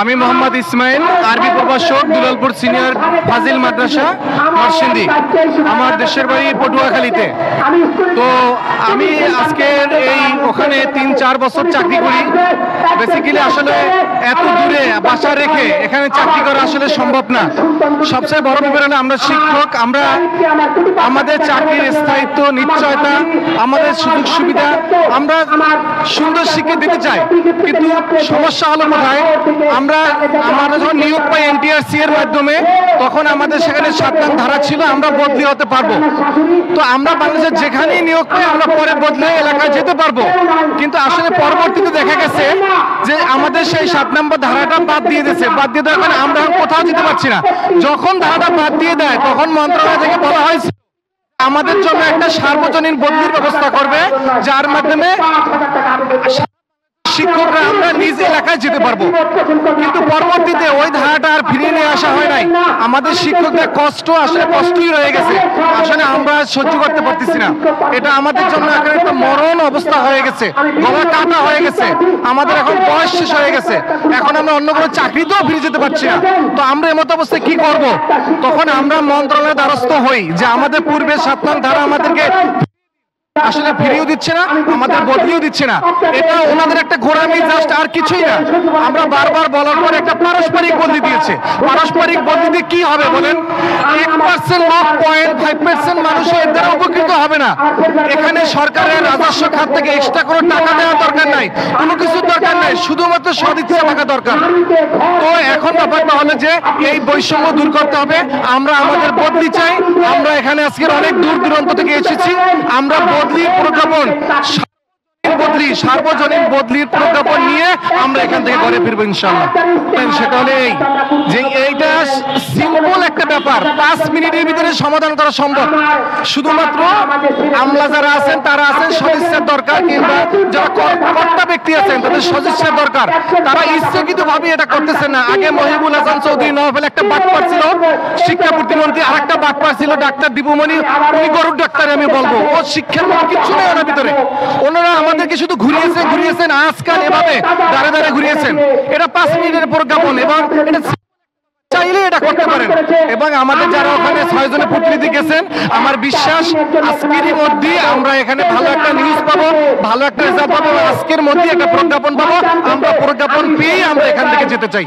আমি মোহাম্মদ ইসমাইল, আরবি প্রভাষক, দুলালপুর সিনিয়র ফাজিল মাদ্রাসা, নরসিংদী। আমার দেশের বাড়ি পটুয়াখালীতে। তো আমি আজকের ওখানে ৩-৪ বছর চাকরি করি। বেসিক্যালি আসলে এত দূরে বাসা রেখে এখানে চাকরি করা আসলে সম্ভব না। সবচেয়ে বড় ব্যাপার হলো আমরা শিক্ষক, আমরা আমাদের চাকরির স্থায়িত্ব, নিশ্চয়তা, আমাদের সুযোগ সুবিধা, আমরা সুন্দর শিক্ষা দিতে চাই। কিন্তু সমস্যা হলো কোথায়, আমরা যখন নিয়োগ পাই এনটিআরসি এর মাধ্যমে, তখন আমাদের সেখানে 7 নং ধারা ছিল আমরা বদলি হতে পারবো। তো আমরা বাংলাদেশের যেখানেই নিয়োগ পাই আমরা পরে বদলে এলাকায় যেতে পারবো। কিন্তু আসলে পরবর্তীতে দেখা গেছে যে আমাদের সেই 7 নম্বর ধারাটা বাদ দিয়ে দিয়েছে। বাদ দিয়ে দেওয়ার কারণে আমরা কোথাও যেতে পারছি না। যখন ধারাটা বাদ দিয়ে দেয় তখন মন্ত্রণালয় থেকে বলা হয়েছে আমাদের জন্য একটা সার্বজনীন বদলির ব্যবস্থা করবে, যার মাধ্যমে শিক্ষকরা আমরা নিজ এলাকায় যেতে পারবো। কিন্তু পরবর্তীতে ওই ধারাটা আর ফিরিয়ে নিয়ে আসা হয় নাই। আমাদের শিক্ষকদের কষ্ট আসলে কষ্টই রয়ে গেছে। আসলে আমরা সহ্য করতে পারতেছি না। এটা আমাদের জন্য একটা মরণ অবস্থা হয়ে গেছে, গলা কাটা হয়ে গেছে। আমাদের এখন বয়স শেষ হয়ে গেছে, এখন আমরা অন্য কোনো চাকরিতেও ফিরে যেতে পারছি না। তো আমরা এমত অবস্থায় কি করব? তখন আমরা মন্ত্রণালয়ের দ্বারস্থ হই যে আমাদের পূর্বে 7 নং ধারা আমাদেরকে আসলে ফিরিয়েও দিচ্ছে না, আমাদের বদলিও দিচ্ছে না। এটা ওনাদের একটা ঘোরামি, জাস্ট আর কিছুই না। আমরা বারবার বলার পর একটা পারস্পরিক বদলি দিয়েছে। পারস্পরিক বদলিতে কি হবে বলেন? 1% লোক 0.5% মানুষ এর দ্বারা উপকৃত হবে না। এখানে সরকারের রাজস্ব খাত থেকে এক্সট্রা কোনো টাকা দেওয়ার দরকার নাই, কোনো কিছুর দরকার নাই, শুধুমাত্র সদিচ্ছা টাকা দরকার। তো এখন ব্যাপারটা হলো যে এই বৈষম্য দূর করতে হবে। আমরা আমাদের বদলি চাই। আমরা এখানে আজকের অনেক দূর দূরান্ত থেকে এসেছি। আমরা বদলির প্রজ্ঞাপন, সার্বজনীন বদলির প্রজ্ঞাপন নিয়ে আমরা এখান থেকে ঘরে ফিরবো ইনশাআল্লাহ। সেটা হলে যে এইটা সিম্পল একটা ব্যাপার, 5 মিনিটের ভিতরে সমাধান করা সম্ভব। শুধুমাত্র আমলা যারা আছেন তারা আছেন, সদিচ্ছার দরকার, কিংবা যারা কর্তা ব্যক্তি আছেন তাদের সদিচ্ছার দরকার। তারা ইচ্ছাকৃতভাবে এটা করতেছেন না। আগে মহিবুল হাসান চৌধুরী নওফেল একটা বাটপার ছিল, শিক্ষা প্রতিমন্ত্রী আর একটা বাটপার ছিল ডাক্তার দীপুমণি, উনি গরুর ডাক্তার আমি বলবো। ও শিক্ষার মধ্যে কিচ্ছু নেই ওনার ভিতরে। ওনারা আমাদেরকে শুধু ঘুরিয়েছেন আজকাল এভাবে দাঁড়ে দাঁড়ে ঘুরিয়েছেন। এটা 5 মিনিটের প্রজ্ঞাপন এবং এটা চাইলে এটা করতে পারেন। এবং আমাদের যারা ওখানে 6 জনের প্রতিনিধি গেছেন, আমার বিশ্বাস আজকেরই মধ্যে আমরা এখানে ভালো একটা নিউজ পাবো, ভালো একটা রেজাল্ট পাবো। আজকের মধ্যে একটা প্রজ্ঞাপন পাবো। আমরা প্রজ্ঞাপন পেয়ে আমরা এখান থেকে যেতে চাই।